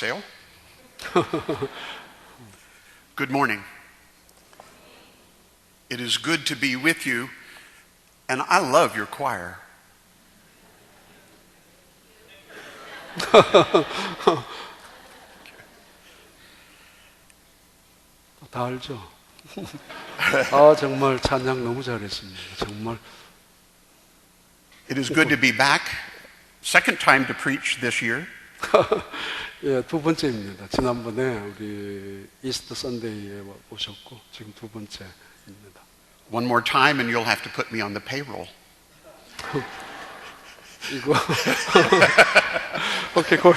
sale. Good morning. It is good to be with you, and I love your choir. 다 알죠? 정말 찬양 너무 잘했습니다. 정말. It is good to be back. Second time to preach this year. 예, 두 번째입니다. 지난번에 우리 이스터 선데이에 오셨고 지금 두 번째입니다. One more time and you'll have to put me on the payroll. 이거 오케이, 콜.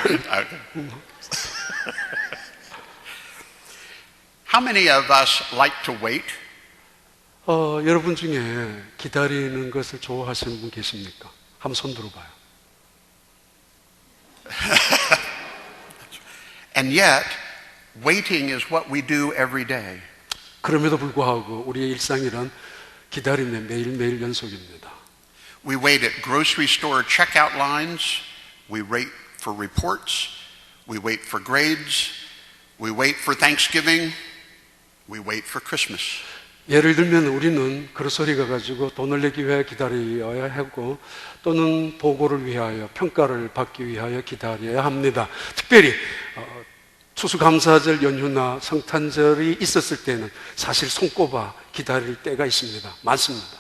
How many of us like to wait? 여러분 중에 기다리는 것을 좋아하시는 분 계십니까? 한번 손 들어봐요. And yet, waiting is what we do every day. 그럼에도 불구하고 우리의 일상이란 기다림의 매일매일 연속입니다. We wait at grocery store checkout lines. We wait for reports. We wait for grades. We wait for Thanksgiving. We wait for Christmas. 예를 들면 우리는 그로서리 가가지고 돈을 내기 위해 기다려야 하고 또는 보고를 위하여 평가를 받기 위하여 기다려야 합니다. 특별히 추수감사절 연휴나 성탄절이 있었을 때는 사실 손꼽아 기다릴 때가 있습니다. 많습니다.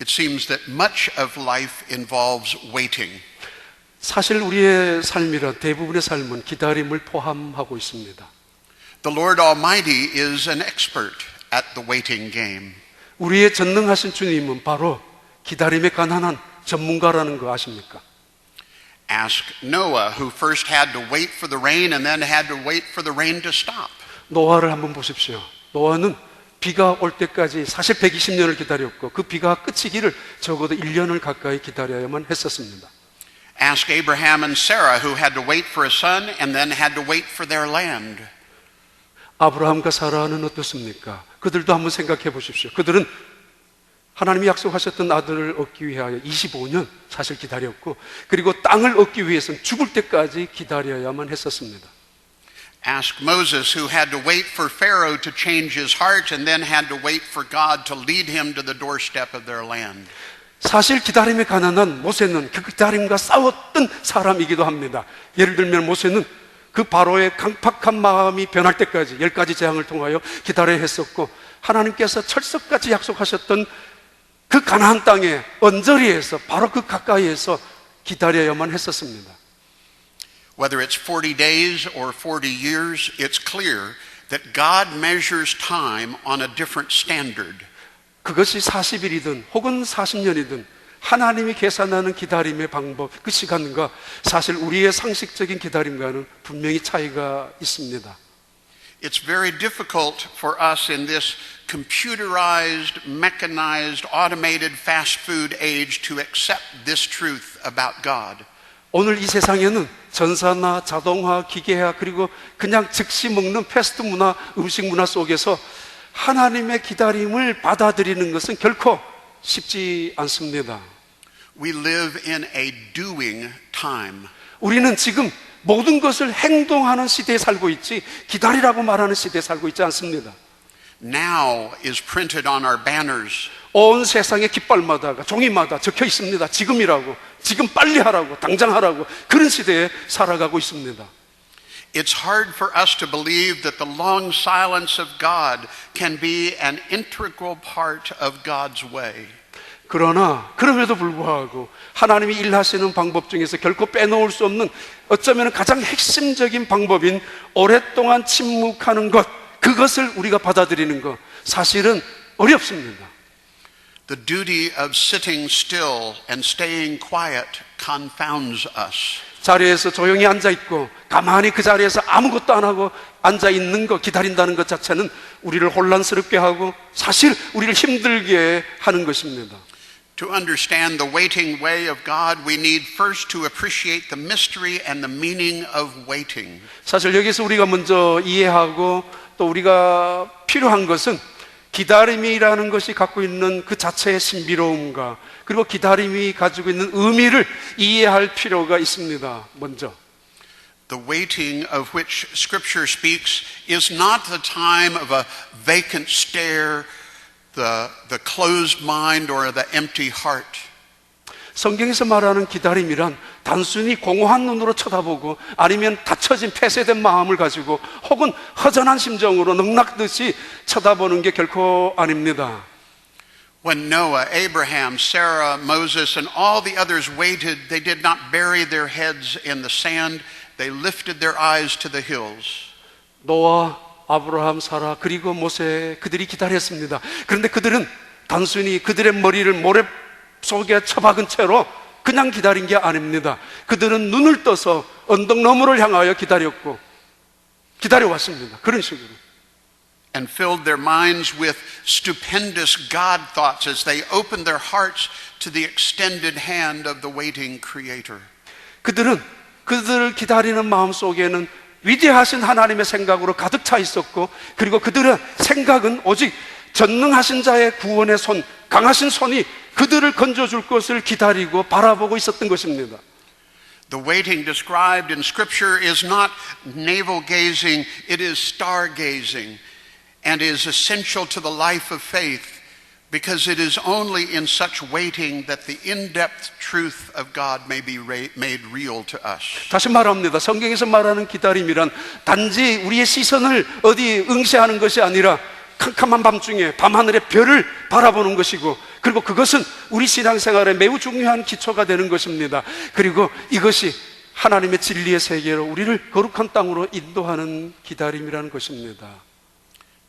It seems that much of life involves waiting. 사실 우리의 삶이란 대부분의 삶은 기다림을 포함하고 있습니다. The Lord Almighty is an expert at the waiting game. 우리의 전능하신 주님은 바로 기다림에 관한 전문가라는 거 아십니까? Ask Noah, who first had to wait for the rain and then had to wait for the rain to stop. 노아를 한번 보십시오. 노아는 비가 올 때까지 사실 120년을 기다렸고 그 비가 그치기를 적어도 1년을 가까이 기다려야만 했었습니다. Ask Abraham and Sarah, who had to wait for a son and then had to wait for their land. 아브라함과 사라는 어떻습니까? 그들도 한번 생각해 보십시오. 그들은 하나님이 약속하셨던 아들을 얻기 위하여 25년 사실 기다렸고 그리고 땅을 얻기 위해서는 죽을 때까지 기다려야만 했었습니다. Ask Moses, who had to wait for Pharaoh to change his heart and then had to wait for God to lead him to the doorstep of their land. 사실 기다림에 가난한 모세는 그 기다림과 싸웠던 사람이기도 합니다. 예를 들면 모세는 그 바로의 강팍한 마음이 변할 때까지 10가지 재앙을 통하여 기다려야 했었고 하나님께서 철석같이 약속하셨던 그 가나안 땅의 언저리에서 바로 그 가까이에서 기다려야만 했었습니다. Whether it's 40 days or 40 years, it's clear that God measures time on a different standard. 그것이 40일이든 혹은 40년이든 하나님이 계산하는 기다림의 방법, 그 시간과 사실 우리의 상식적인 기다림과는 분명히 차이가 있습니다. It's very difficult for us in this computerized, mechanized, automated fast food age to accept this truth about God. 오늘 이 세상에는 전사나 자동화, 기계화 그리고 그냥 즉시 먹는 패스트 문화, 음식 문화 속에서 하나님의 기다림을 받아들이는 것은 결코 쉽지 않습니다. We live in a doing time. 우리는 지금 모든 것을 행동하는 시대에 살고 있지 기다리라고 말하는 시대에 살고 있지 않습니다. Now is printed on our banners. 온 세상의 깃발마다 종이마다 적혀 있습니다. 지금이라고, 지금 빨리 하라고, 당장 하라고 그런 시대에 살아가고 있습니다. It's hard for us to believe that the long silence of God can be an integral part of God's way. 그러나 그럼에도 불구하고 하나님이 일하시는 방법 중에서 결코 빼놓을 수 없는 어쩌면 가장 핵심적인 방법인 오랫동안 침묵하는 것, 그것을 우리가 받아들이는 것 사실은 어렵습니다. The duty of sitting still and staying quiet confounds us. 자리에서 조용히 앉아있고 가만히 그 자리에서 아무것도 안 하고 앉아있는 것, 기다린다는 것 자체는 우리를 혼란스럽게 하고 사실 우리를 힘들게 하는 것입니다. To understand the waiting way of God, we need first to appreciate the mystery and the meaning of waiting. 사실 여기서 우리가 먼저 이해하고 또 우리가 필요한 것은 기다림이라는 것이 갖고 있는 그 자체의 신비로움과 그리고 기다림이 가지고 있는 의미를 이해할 필요가 있습니다. 먼저 The waiting of which Scripture speaks is not the time of a vacant stare, the closed mind or the empty heart. 성경에서 말하는 기다림이란 단순히 공허한 눈으로 쳐다보고 아니면 닫혀진 폐쇄된 마음을 가지고 혹은 허전한 심정으로 넉넉듯이 쳐다보는 게 결코 아닙니다. When Noah, Abraham, Sarah, Moses, and all the others waited, they did not bury their heads in the sand. They lifted their eyes to the hills. 노아, 아브라함, 사라 그리고 모세 그들이 기다렸습니다. 그런데 그들은 단순히 그들의 머리를 모래 속에 처박은 채로 그냥 기다린 게 아닙니다. 그들은 눈을 떠서 언덕 너머를 향하여 기다렸고 기다려왔습니다. 그런 식으로. And filled their minds with stupendous God thoughts as they opened their hearts to the extended hand of the waiting Creator. 그들은 그들을 기다리는 마음 속에는 위대하신 하나님의 생각으로 가득 차 있었고 그리고 그들의 생각은 오직 전능하신 자의 구원의 손, 강하신 손이 그들을 건져줄 것을 기다리고 바라보고 있었던 것입니다. The waiting described in Scripture is not navel-gazing, it is star-gazing and is essential to the life of faith because it is only in such waiting that the in-depth truth of God may be made real to us. 다시 말합니다. 성경에서 말하는 기다림이란 단지 우리의 시선을 어디 응시하는 것이 아니라 캄캄한 밤중에 밤하늘의 별을 바라보는 것이고 그리고 그것은 우리 신앙생활에 매우 중요한 기초가 되는 것입니다. 그리고 이것이 하나님의 진리의 세계로 우리를 거룩한 땅으로 인도하는 기다림이라는 것입니다.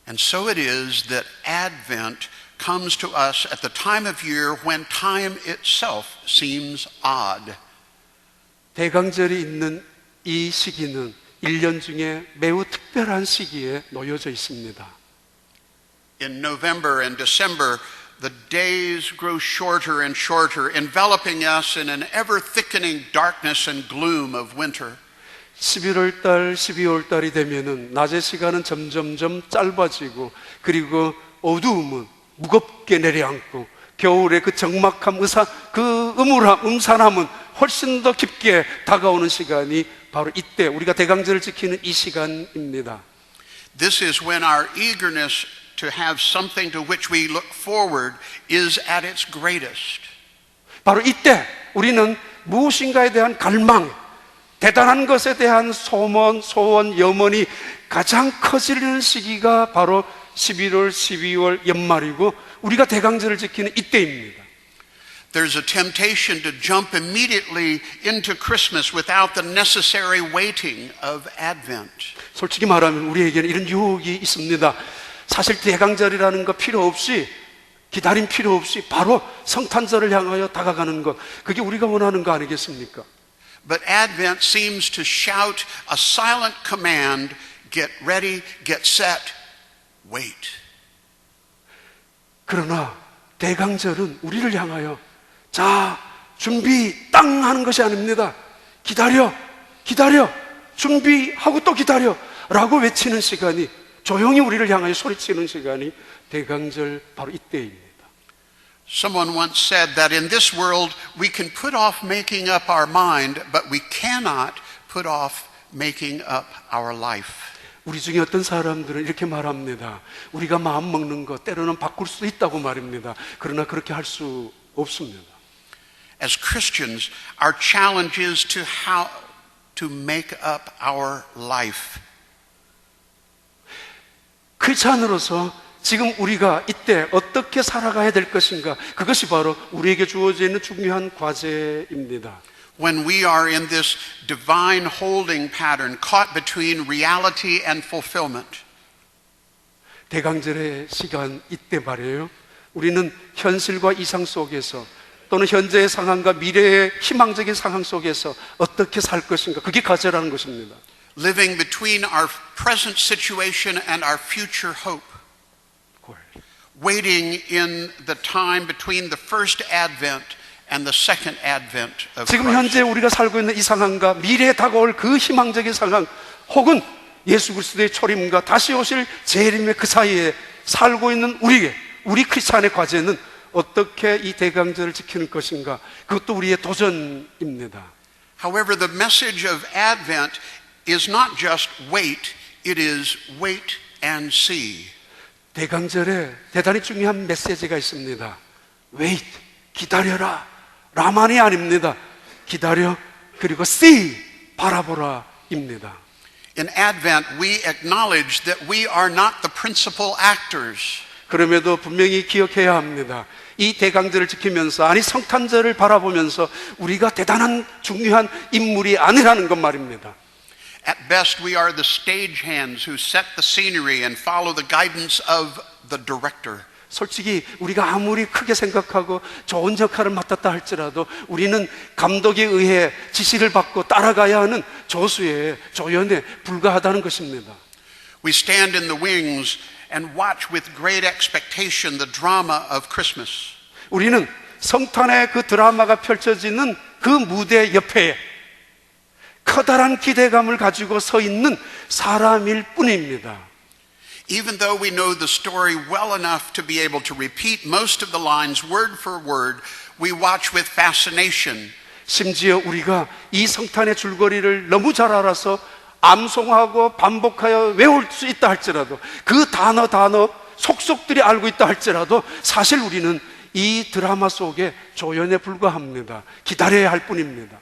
And so it is that Advent comes to us at the time of year when time itself seems odd. 대강절이 있는 이 시기는 1년 중에 매우 특별한 시기에 놓여져 있습니다. In November and December, the days grow shorter and shorter, enveloping us in an ever-thickening darkness and gloom of winter. 11월 달, 12월 달이 되면은 낮의 시간은 점점점 짧아지고 그리고 어두움은 무겁게 내려앉고 겨울의 그 적막함, 그 음울함, 음산함은 훨씬 더 깊게 다가오는 시간이 바로 이때 우리가 대강절을 지키는 이 시간입니다. This is when our eagerness to have something to which we look forward is at its greatest. 바로 이때 우리는 무엇인가에 대한 갈망, 대단한 것에 대한 소원, 염원이 가장 커지는 시기가 바로 11월, 12월 연말이고 우리가 대강절을 지키는 이때입니다. There's a temptation to jump immediately into Christmas without the necessary waiting of Advent. 솔직히 말하면 우리에게는 이런 유혹이 있습니다. 사실 대강절이라는 거 필요 없이 기다림 필요 없이 바로 성탄절을 향하여 다가가는 것 그게 우리가 원하는 거 아니겠습니까? But Advent seems to shout a silent command, get ready, get set, wait. 그러나 대강절은 우리를 향하여 자, 준비 땅 하는 것이 아닙니다. 기다려, 준비하고 또 기다려 라고 외치는 시간이 조용히 우리를 향하여 소리치는 시간이 대강절 바로 이때입니다. Someone once said that in this world we can put off making up our mind, but we cannot put off making up our life. 우리 중에 어떤 사람들은 이렇게 말합니다. 우리가 마음 먹는 것 때로는 바꿀 수 있다고 말입니다. 그러나 그렇게 할 수 없습니다. As Christians, our challenge is to how to make up our life. 크리스찬으로서 지금 우리가 이때 어떻게 살아가야 될 것인가 그것이 바로 우리에게 주어져 있는 중요한 과제입니다. When we are in this divine holding pattern caught between reality and fulfillment. 대강절의 시간 이때 말이에요. 우리는 현실과 이상 속에서 또는 현재의 상황과 미래의 희망적인 상황 속에서 어떻게 살 것인가 그게 과제라는 것입니다. Living between our present situation and our future hope. Waiting in the time between the first advent and the second advent of 지금 Christ. 현재 우리가 살고 있는 이 상황과 미래에 다가올 그 희망적인 상황 혹은 예수 그리스도의 초림과 다시 오실 재림의 그 사이에 살고 있는 우리 크리스찬의 과제는 어떻게 이 대강절을 지키는 것인가 그것도 우리의 도전입니다. However, the message of Advent is not just wait, it is wait and see. 대강절에 대단히 중요한 메시지가 있습니다. Wait, 기다려라. 라만이 아닙니다. 기다려, 그리고 see, 바라보라입니다. In Advent, we acknowledge that we are not the principal actors. 그럼에도 분명히 기억해야 합니다. 이 대강절을 지키면서, 아니 성탄절을 바라보면서 우리가 대단한 중요한 인물이 아니라는 것 말입니다. At best, we are the stagehands who set the scenery and follow the guidance of the director. 솔직히 우리가 아무리 크게 생각하고 좋은 역할을 맡았다 할지라도 우리는 감독에 의해 지시를 받고 따라가야 하는 조수의 조연에 불과하다는 것입니다. We stand in the wings and watch with great expectation the drama of Christmas. 우리는 성탄의 그 드라마가 펼쳐지는 그 무대 옆에 커다란 기대감을 가지고 서 있는 사람일 뿐입니다. Even though we know the story well enough to be able to repeat most of the lines word for word, we watch with fascination. 심지어 우리가 이 성탄의 줄거리를 너무 잘 알아서 암송하고 반복하여 외울 수 있다 할지라도, 그 단어 속속들이 알고 있다 할지라도 사실 우리는 이 드라마 속에 조연에 불과합니다. 기다려야 할 뿐입니다.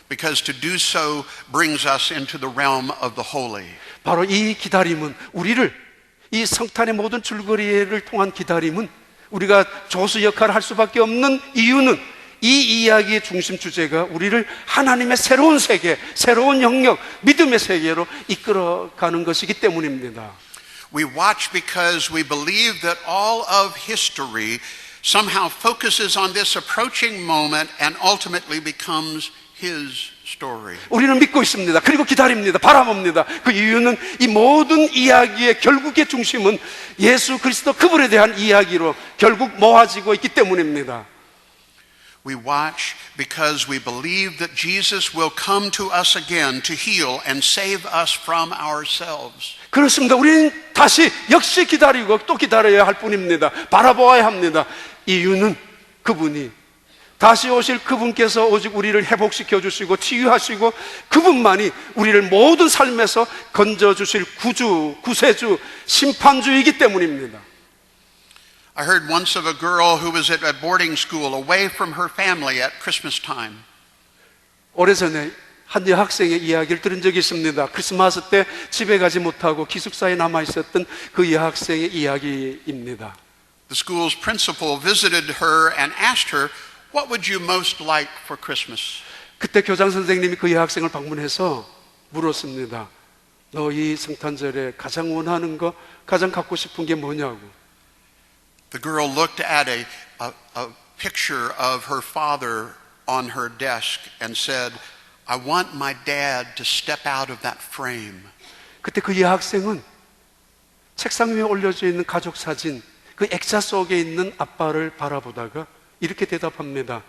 Because to do so brings us into the realm of the holy. 바로 이 기다림은 우리를, 이 성탄의 모든 줄거리를 통한 기다림은, 우리가 조수 역할을 할 수밖에 없는 이유는 이 이야기의 중심 주제가 우리를 하나님의 새로운 세계, 새로운 영역, 믿음의 세계로 이끌어가는 것이기 때문입니다. We watch because we believe that all of history somehow focuses on this approaching moment and ultimately becomes His story. 우리는 믿고 있습니다. 그리고 기다립니다. 바라봅니다. 그 이유는 이 모든 이야기의 결국의 중심은 예수 그리스도 그분에 대한 이야기로 결국 모아지고 있기 때문입니다. We watch because we believe that Jesus will come to us again to heal and save us from ourselves. 그렇습니다. 우리는 다시 역시 기다리고 또 기다려야 할 뿐입니다. 바라보아야 합니다. 이유는 그분이, 다시 오실 그분께서 오직 우리를 회복시켜 주시고 치유하시고 그분만이 우리를 모든 삶에서 건져주실 구주, 구세주, 심판주이기 때문입니다. I heard once of a girl who was at a boarding school away from her family at Christmas time. 오래전에 한 여학생의 이야기를 들은 적이 있습니다. 크리스마스 때 집에 가지 못하고 기숙사에 남아있었던 그 여학생의 이야기입니다. The school's principal visited her and asked her, "What would you most like for Christmas?" 그때 교장 선생님이 그 여학생을 방문해서 물었습니다. 너 이 성탄절에 가장 원하는 거, 가장 갖고 싶은 게 뭐냐고. The girl looked at a picture of her father on her desk and said, "I want my dad to step out of that frame." 그때 그 여학생은 책상 위에 올려져 있는 가족 사진, 그 액자 속에 있는 아빠를 바라보다가 이렇게 대답합니다.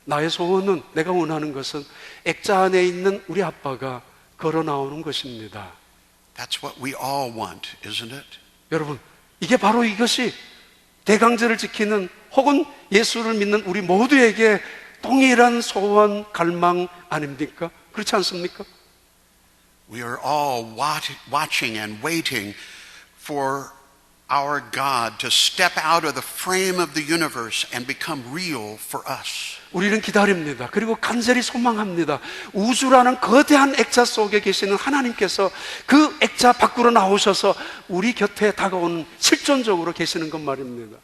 나의 소원은, 내가 원하는 것은 액자 안에 있는 우리 아빠가 걸어 나오는 것입니다. That's what we all want, isn't it? 여러분, 이게 바로 이것이 대강절을 지키는 혹은 예수를 믿는 우리 모두에게 동일한 소원, 갈망 아닙니까? 그렇지 않습니까? We are all watching and waiting for our God to step out of the frame of the universe and become real for us. 우리는 기다립니다. 그리고 간절히 소망합니다. 우주라는 거대한 액자 속에 계시는 하나님께서 그 액자 밖으로 나오셔서 우리 곁에 다가오는, 실존적으로 계시는 것 말입니다.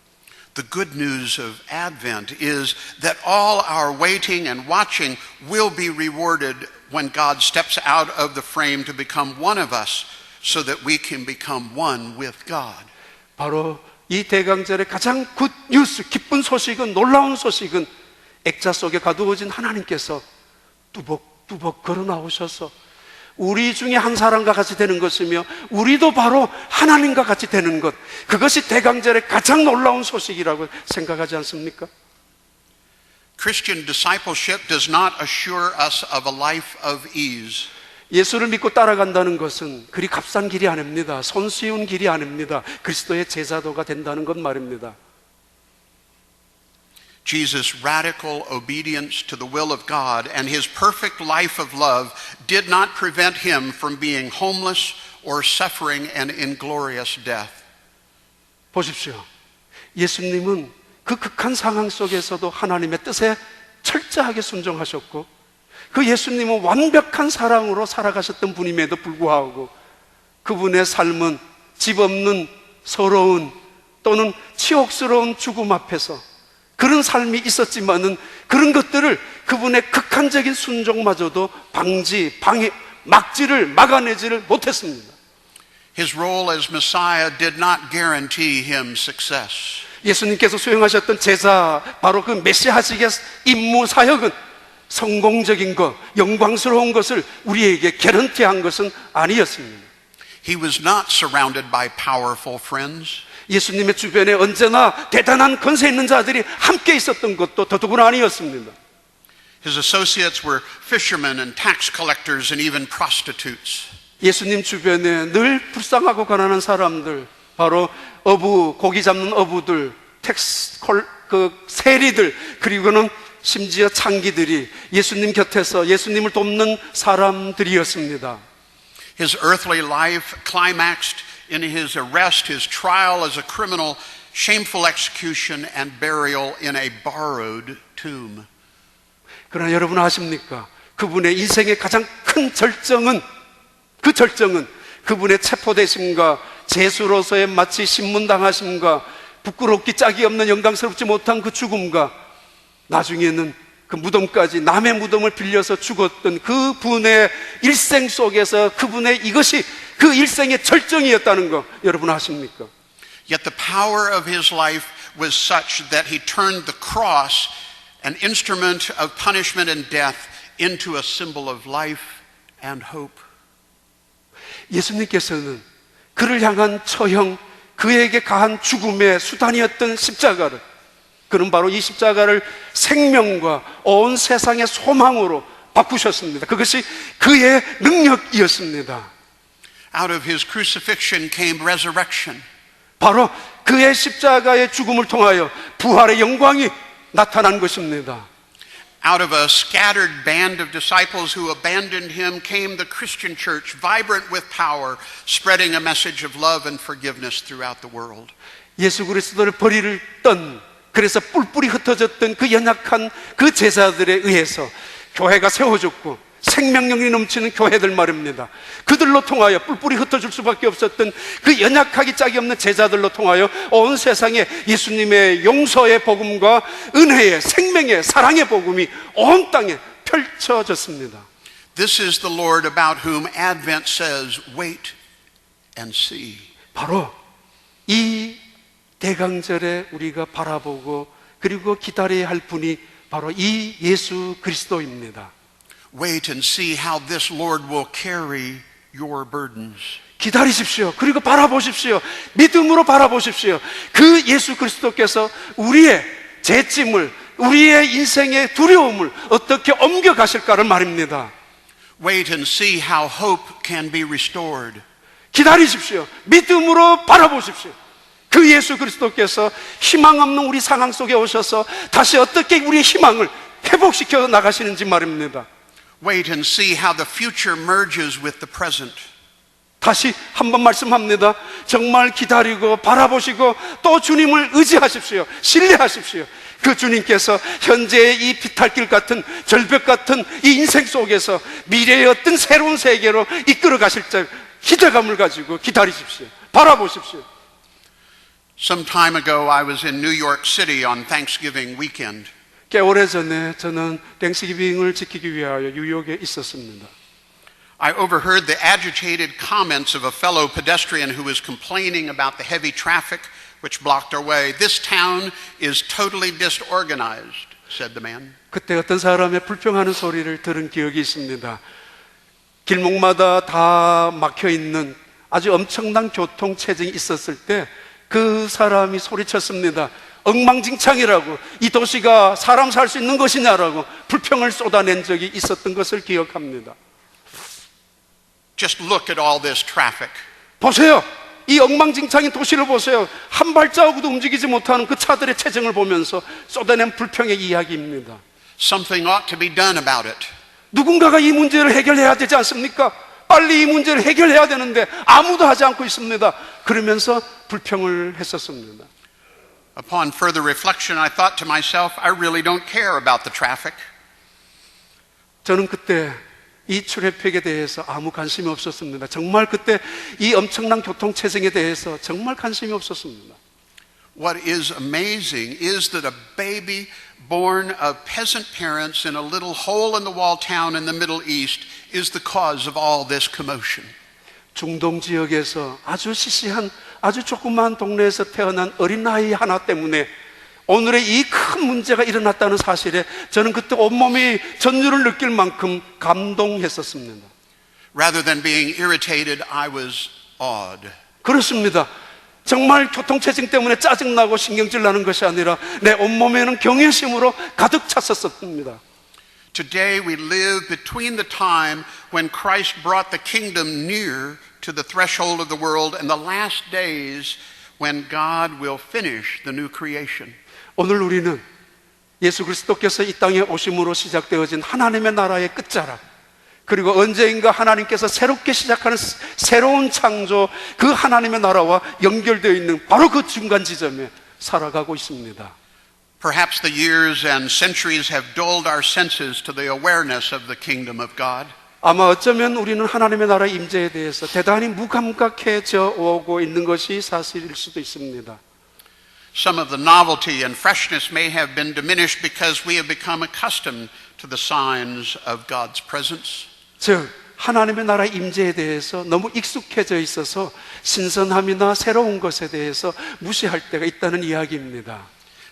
The good news of Advent is that all our waiting and watching will be rewarded when God steps out of the frame to become one of us so that we can become one with God. 바로 이 대강절의 가장 굿 뉴스, 기쁜 소식은, 놀라운 소식은 액자 속에 가두어진 하나님께서 뚜벅뚜벅 걸어 나오셔서 우리 중에 한 사람과 같이 되는 것이며 우리도 바로 하나님과 같이 되는 것, 그것이 대강절의 가장 놀라운 소식이라고 생각하지 않습니까? Christian discipleship does not assure us of a life of ease. 예수를 믿고 따라간다는 것은 그리 값싼 길이 아닙니다. 손쉬운 길이 아닙니다. 그리스도의 제자도가 된다는 것 말입니다. Jesus' radical obedience to the will of God and his perfect life of love did not prevent him from being homeless or suffering an inglorious death. 보십시오. 예수님은 그 극한 상황 속에서도 하나님의 뜻에 철저하게 순종하셨고 그 예수님은 완벽한 사랑으로 살아가셨던 분임에도 불구하고 그분의 삶은 집 없는 서러운 또는 치욕스러운 죽음 앞에서 그런 삶이 있었지만은 그런 것들을 그분의 극한적인 순종마저도 막지를 막아내지를 못했습니다. His role as Messiah did not guarantee him success. 예수님께서 수행하셨던 제자 바로 그 메시아직의 임무 사역은 성공적인 것, 영광스러운 것을 우리에게 개런티한 것은 아니었습니다. He was not surrounded by powerful friends. 예수님의 주변에 언제나 대단한 권세 있는 자들이 함께 있었던 것도 더더구나 아니었습니다. His associates were fishermen and tax collectors and even prostitutes. 예수님 주변에 늘 불쌍하고 가난한 사람들, 바로 고기 잡는 어부들, 세리들, 그리고는 심지어 창기들이 예수님 곁에서 예수님을 돕는 사람들이었습니다. His earthly life climaxed in his arrest, his trial as a criminal, shameful execution and burial in a borrowed tomb. 그러나 여러분 아십니까? 그분의 인생의 가장 큰 절정은 그분의 체포되심과 죄수로서의 마치 신문당하심과 부끄럽기 짝이 없는 영광스럽지 못한 그 죽음과 나중에는 그 무덤까지 남의 무덤을 빌려서 죽었던 그분의 일생 속에서 그분의 이것이 그 일생의 절정이었다는 거 여러분 아십니까? Yet the power of his life was such that he turned the cross, an instrument of punishment and death, into a symbol of life and hope. 예수님께서는 그를 향한 처형, 그에게 가한 죽음의 수단이었던 십자가를, 그는 바로 이 십자가를 생명과 온 세상의 소망으로 바꾸셨습니다. 그것이 그의 능력이었습니다. Out of his crucifixion came resurrection. 바로 그의 십자가의 죽음을 통하여 부활의 영광이 나타난 것입니다. Out of a scattered band of disciples who abandoned him came the Christian church, vibrant with power, spreading a message of love and forgiveness throughout the world. 예수 그리스도를 버리를 떤, 그래서 뿔뿔이 흩어졌던 그 연약한 그 제자들에 의해서 교회가 세워졌고 생명력이 넘치는 교회들 말입니다. 그들로 통하여 뿔뿔이 흩어질 수밖에 없었던 그 연약하기 짝이 없는 제자들로 통하여 온 세상에 예수님의 용서의 복음과 은혜의 생명의 사랑의 복음이 온 땅에 펼쳐졌습니다. This is the Lord about whom Advent says, wait and see. 바로 이 대강절에 우리가 바라보고 그리고 기다려야 할 분이 바로 이 예수 그리스도입니다. Wait and see how this Lord will carry your burdens. 기다리십시오. 그리고 바라보십시오. 믿음으로 바라보십시오. 그 예수 그리스도께서 우리의 죄짐을, 우리의 인생의 두려움을 어떻게 옮겨가실까를 말입니다. Wait and see how hope can be restored. 기다리십시오. 믿음으로 바라보십시오. 그 예수 그리스도께서 희망 없는 우리 상황 속에 오셔서 다시 어떻게 우리의 희망을 회복시켜 나가시는지 말입니다. Wait and see how the future merges with the present. 다시 한번 말씀합니다. 정말 기다리고 바라보시고 또 주님을 의지하십시오. 신뢰하십시오. 그 주님께서 현재의 이 비탈길 같은 절벽 같은 이 인생 속에서 미래의 어떤 새로운 세계로 이끌어 가실 때 기대감을 가지고 기다리십시오. 바라보십시오. Some time ago I was in New York City on Thanksgiving weekend. 꽤 오래전에 저는 땡스기빙을 지키기 위하여 뉴욕에 있었습니다. I overheard the agitated comments of a fellow pedestrian who was complaining about the heavy traffic which blocked our way. This town is totally disorganized, said the man. 그때 어떤 사람의 불평하는 소리를 들은 기억이 있습니다. 길목마다 다 막혀 있는 아주 엄청난 교통 체증이 있었을 때 그 사람이 소리쳤습니다. 엉망진창이라고, 이 도시가 사람 살 수 있는 것이냐라고 불평을 쏟아낸 적이 있었던 것을 기억합니다. Just look at all this traffic. 보세요. 이 엉망진창인 도시를 보세요. 한 발자국도 움직이지 못하는 그 차들의 체증을 보면서 쏟아낸 불평의 이야기입니다. Something ought to be done about it. 누군가가 이 문제를 해결해야 되지 않습니까? 빨리 이 문제를 해결해야 되는데 아무도 하지 않고 있습니다. 그러면서 불평을 했었습니다. Upon further reflection, I thought to myself, I really don't care about the traffic. 저는 그때 이 트래픽에 대해서 아무 관심이 없었습니다. 정말 그때 이 엄청난 교통체증에 대해서 정말 관심이 없었습니다. What is amazing is that a baby born of peasant parents in a little hole-in-the-wall town in the Middle East is the cause of all this commotion. 중동 지역에서 아주 시시한 아주 조그마한 동네에서 태어난 어린아이 하나 때문에 오늘의 이 큰 문제가 일어났다는 사실에 저는 그때 온몸이 전율을 느낄 만큼 감동했었습니다. Rather than being irritated, I was awed. 그렇습니다. 정말 교통체증 때문에 짜증나고 신경질 나는 것이 아니라 내 온몸에는 경외심으로 가득 찼었습니다. Today we live between the time when Christ brought the kingdom near to the threshold of the world and the last days when God will finish the new creation. 오늘 우리는 예수 그리스도께서 이 땅에 오심으로 시작되어진 하나님의 나라의 끝자락, 그리고 언제인가 하나님께서 새롭게 시작하는 새로운 창조, 그 하나님의 나라와 연결되어 있는 바로 그 중간 지점에 살아가고 있습니다. Perhaps the years and centuries have dulled our senses to the awareness of the kingdom of God. 아마 어쩌면 우리는 하나님의 나라 임재에 대해서 대단히 무감각해져 오고 있는 것이 사실일 수도 있습니다. Some of the novelty and freshness may have been diminished because we have become accustomed to the signs of God's presence. 즉 하나님의 나라 임재에 대해서 너무 익숙해져 있어서 신선함이나 새로운 것에 대해서 무시할 때가 있다는 이야기입니다.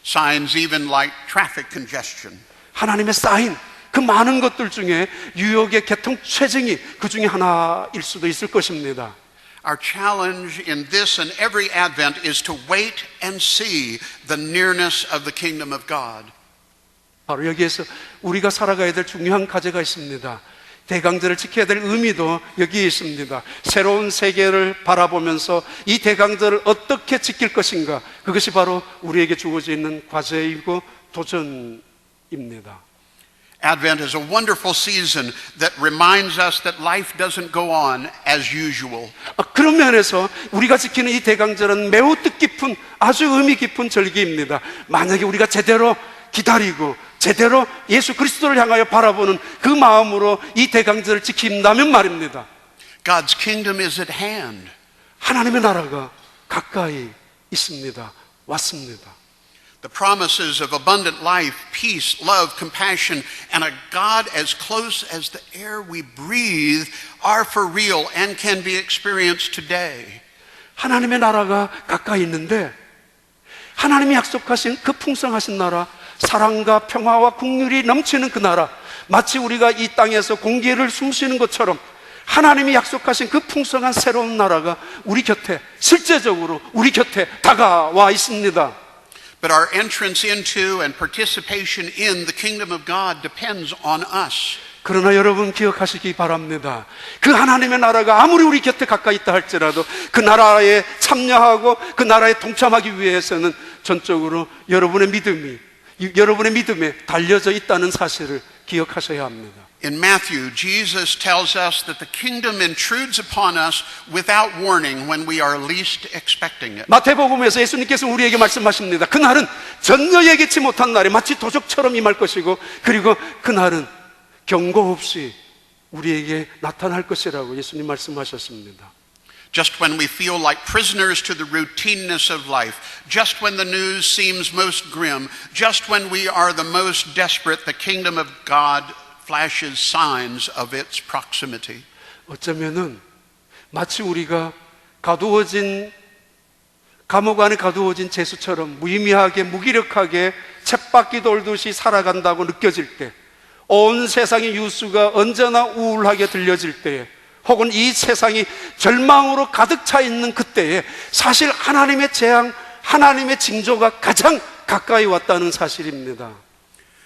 Signs even like traffic congestion. 하나님의 사인, 그 많은 것들 중에 뉴욕의 교통체증이 그 중에 하나일 수도 있을 것입니다. Our challenge in this and every Advent is to wait and see the nearness of the kingdom of God. 바로 여기에서 우리가 살아가야 될 중요한 과제가 있습니다. 대강절을 지켜야 될 의미도 여기에 있습니다. 새로운 세계를 바라보면서 이 대강절을 어떻게 지킬 것인가, 그것이 바로 우리에게 주어져 있는 과제이고 도전입니다. Advent is a wonderful season that reminds us that life doesn't go on as usual. 그런 면에서 우리가 지키는 이 대강절은 매우 뜻깊은 아주 의미 깊은 절기입니다. 만약에 우리가 제대로 기다리고 제대로 예수 그리스도를 향하여 바라보는 그 마음으로 이 대강절을 지킨다면 말입니다. God's kingdom is at hand. 하나님의 나라가 가까이 있습니다. 왔습니다. The promises of abundant life, peace, love, compassion, and a God as close as the air we breathe are for real and can be experienced today. 하나님의 나라가 가까이 있는데 하나님이 약속하신 그 풍성하신 나라, 사랑과 평화와 긍휼이 넘치는 그 나라, 마치 우리가 이 땅에서 공기를 숨쉬는 것처럼 하나님이 약속하신 그 풍성한 새로운 나라가 우리 곁에, 실제적으로 우리 곁에 다가와 있습니다. But our entrance into and participation in the kingdom of God depends on us. 그러나 여러분 기억하시기 바랍니다. 그 하나님의 나라가 아무리 우리 곁에 가까이 있다 할지라도 그 나라에 참여하고 그 나라에 동참하기 위해서는 전적으로 여러분의 믿음에 달려져 있다는 사실을 기억하셔야 합니다. In Matthew, Jesus tells us that the kingdom intrudes upon us without warning when we are least expecting it. 마태복음에서 예수님께서 우리에게 말씀하십니다. 그날은 전혀 예기치 못한 날에 마치 도적처럼 임할 것이고, 그리고 그날은 경고 없이 우리에게 나타날 것이라고 예수님 말씀하셨습니다. Just when we feel like prisoners to the routineness of life, just when the news seems most grim, just when we are the most desperate, the kingdom of God flashes signs of its proximity. 어쩌면은 마치 우리가 감옥 안에 가두어진 죄수처럼 무의미하게 무기력하게 쳇바퀴 돌듯이 살아간다고 느껴질 때, 온 세상의 뉴스가 언제나 우울하게 들려질 때에, 혹은 이 세상이 절망으로 가득 차 있는 그때에 사실 하나님의 재앙, 하나님의 징조가 가장 가까이 왔다는 사실입니다.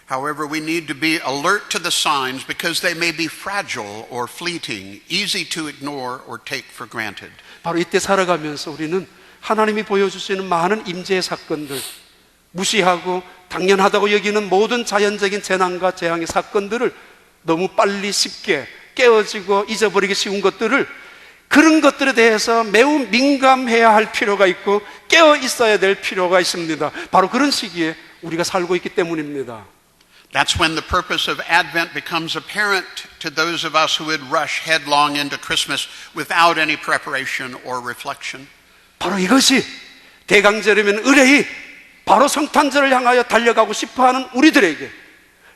However, we need to be alert to the signs because they may be fragile or fleeting, easy to ignore or take for granted. 바로 이때 살아가면서 우리는 하나님이 보여주시는 많은 임재의 사건들, 무시하고 당연하다고 여기는 모든 자연적인 재난과 재앙의 사건들을 너무 빨리 쉽게 깨어지고 잊어버리기 쉬운 것들을, 그런 것들에 대해서 매우 민감해야 할 필요가 있고 깨어 있어야 될 필요가 있습니다. 바로 그런 시기에 우리가 살고 있기 때문입니다. That's when the purpose of Advent becomes apparent to those of us who would rush headlong into Christmas without any preparation or reflection. 바로 이것이 대강절이면 의뢰히 바로 성탄절을 향하여 달려가고 싶어하는 우리들에게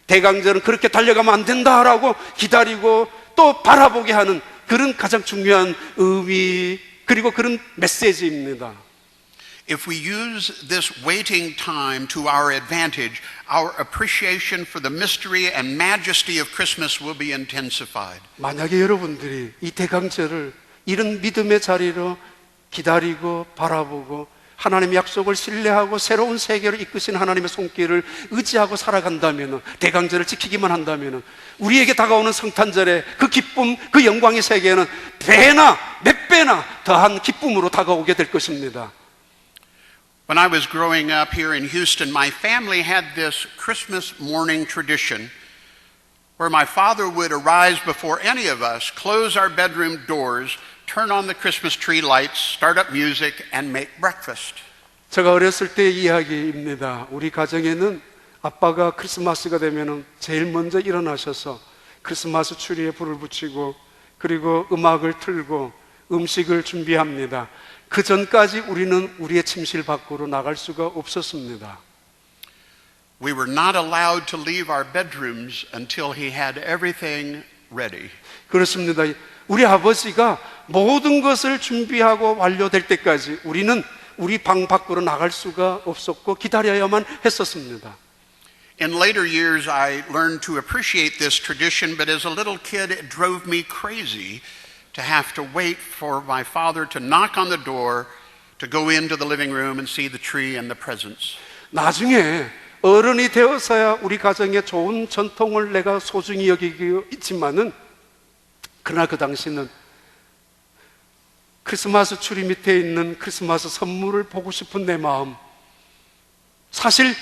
대강절은 그렇게 달려가면 안 된다라고 기다리고 또 바라보게 하는 그런 가장 중요한 의미, 그리고 그런 메시지입니다. If we use this waiting time to our advantage, our appreciation for the mystery and majesty of Christmas will be intensified. 만약에 여러분들이 이 대강절을 이런 믿음의 자리로 기다리고 바라보고 하나님의 약속을 신뢰하고 새로운 세계를 이끄신 하나님의 손길을 의지하고 살아간다면, 대강절을 지키기만 한다면 우리에게 다가오는 성탄절의 그 기쁨, 그 영광의 세계는 배나 몇 배나 더한 기쁨으로 다가오게 될 것입니다. When I was growing up here in Houston, my family had this Christmas morning tradition where my father would arise before any of us, close our bedroom doors, turn on the Christmas tree lights, start up music, and make breakfast. 제가 어렸을 때의 이야기입니다. 우리 가정에는 아빠가 크리스마스가 되면 제일 먼저 일어나셔서 크리스마스 추리에 불을 붙이고 그리고 음악을 틀고 음식을 준비합니다. 그 전까지 우리는 우리의 침실 밖으로 나갈 수가 없었습니다. We were not allowed to leave our bedrooms until he had everything ready. 그렇습니다. 우리 아버지가 모든 것을 준비하고 완료될 때까지 우리는 우리 방 밖으로 나갈 수가 없었고 기다려야만 했었습니다. In later years, I learned to appreciate this tradition, but as a little kid, it drove me crazy to have to wait for my father to knock on the door, to go into the living room and see the tree and the presents. 나중에 어른이 되어서야 우리 가정의 좋은 전통을 내가 소중히 여기고 있지만은, 그러나 그 당시는 크리스마스 추리 밑에 있는 크리스마스 선물을 보고 싶은 내 마음, 사실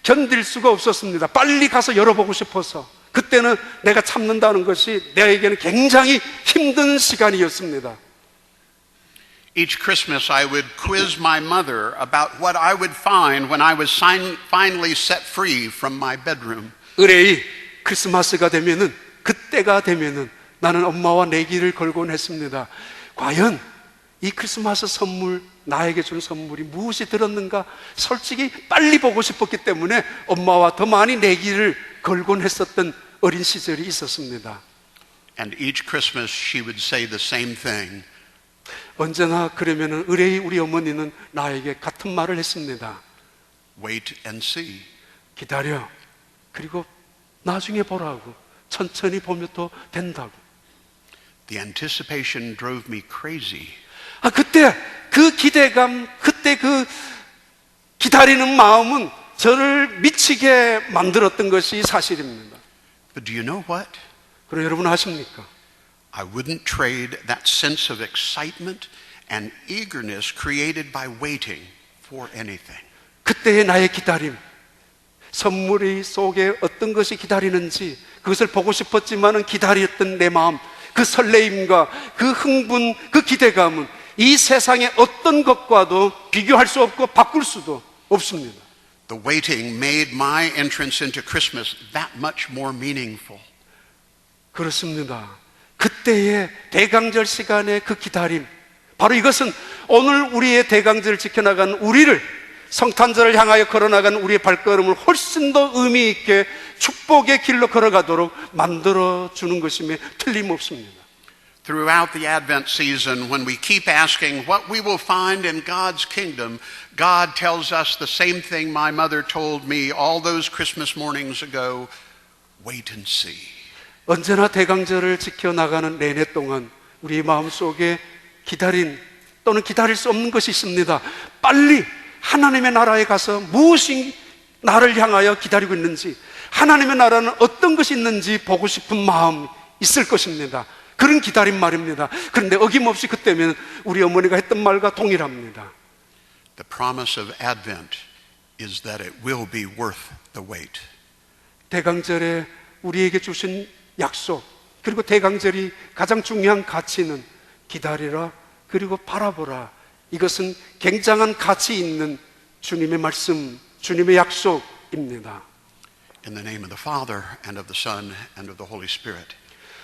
견딜 수가 없었습니다. 빨리 가서 열어보고 싶어서. 그때는 내가 참는다는 것이 내에게는 굉장히 힘든 시간이었습니다. Each Christmas I would quiz my mother about what I would find when I was finally set free from my bedroom. 의뢰이 크리스마스가 되면은, 그때가 되면은 나는 엄마와 내기를 걸곤 했습니다. 과연 이 크리스마스 선물, 나에게 준 선물이 무엇이 들었는가? 솔직히 빨리 보고 싶었기 때문에 엄마와 더 많이 내기를 걸곤 했었던 어린 시절이 있었습니다. And each Christmas she would say the same thing. 언제나 그러면은 의뢰이 우리 어머니는 나에게 같은 말을 했습니다. Wait and see. 기다려. 그리고 나중에 보라고. 천천히 보면 또 된다고. The anticipation drove me crazy. 그때 그 기대감, 그때 그 기다리는 마음은 저를 미치게 만들었던 것이 사실입니다. But do you know what? 그럼 여러분 아십니까? I wouldn't trade that sense of excitement and eagerness created by waiting for anything. 그때의 나의 기다림, 선물이 속에 어떤 것이 기다리는지 그것을 보고 싶었지만은 기다렸던 내 마음, 그 설레임과 그 흥분, 그 기대감은 이 세상의 어떤 것과도 비교할 수 없고 바꿀 수도 없습니다. The waiting made my entrance into Christmas that much more meaningful. 그렇습니다. 그때의 대강절 시간의 그 기다림, 바로 이것은 오늘 우리의 대강절을 지켜나가는 우리를, 성탄절을 향하여 걸어나가는 우리의 발걸음을 훨씬 더 의미 있게 축복의 길로 걸어가도록 만들어주는 것임에 틀림없습니다. Throughout the Advent season, when we keep asking what we will find in God's kingdom, God tells us the same thing my mother told me all those Christmas mornings ago, wait and see. 언제나 대강절을 지켜나가는 내내 동안 우리 마음속에 기다린 또는 기다릴 수 없는 것이 있습니다. 빨리 하나님의 나라에 가서 무엇이 나를 향하여 기다리고 있는지, 하나님의 나라는 어떤 것이 있는지 보고 싶은 마음 있을 것입니다. 그런 기다림 말입니다. 그런데 어김없이 그때면 우리 어머니가 했던 말과 동일합니다. The promise of Advent is that it will be worth the wait. 대강절에 우리에게 주신 약속, 그리고 대강절이 가장 중요한 가치는 기다리라, 그리고 바라보라. 이것은 굉장한 가치 있는 주님의 말씀, 주님의 약속입니다. In the name of the Father, and of the Son, and of the Holy Spirit.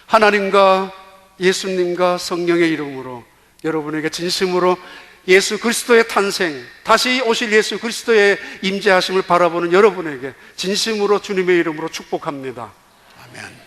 하나님과 예수님과 성령의 이름으로 여러분에게 진심으로 예수 그리스도의 탄생, 다시 오실 예수 그리스도의 임재하심을 바라보는 여러분에게 진심으로 주님의 이름으로 축복합니다. Amen.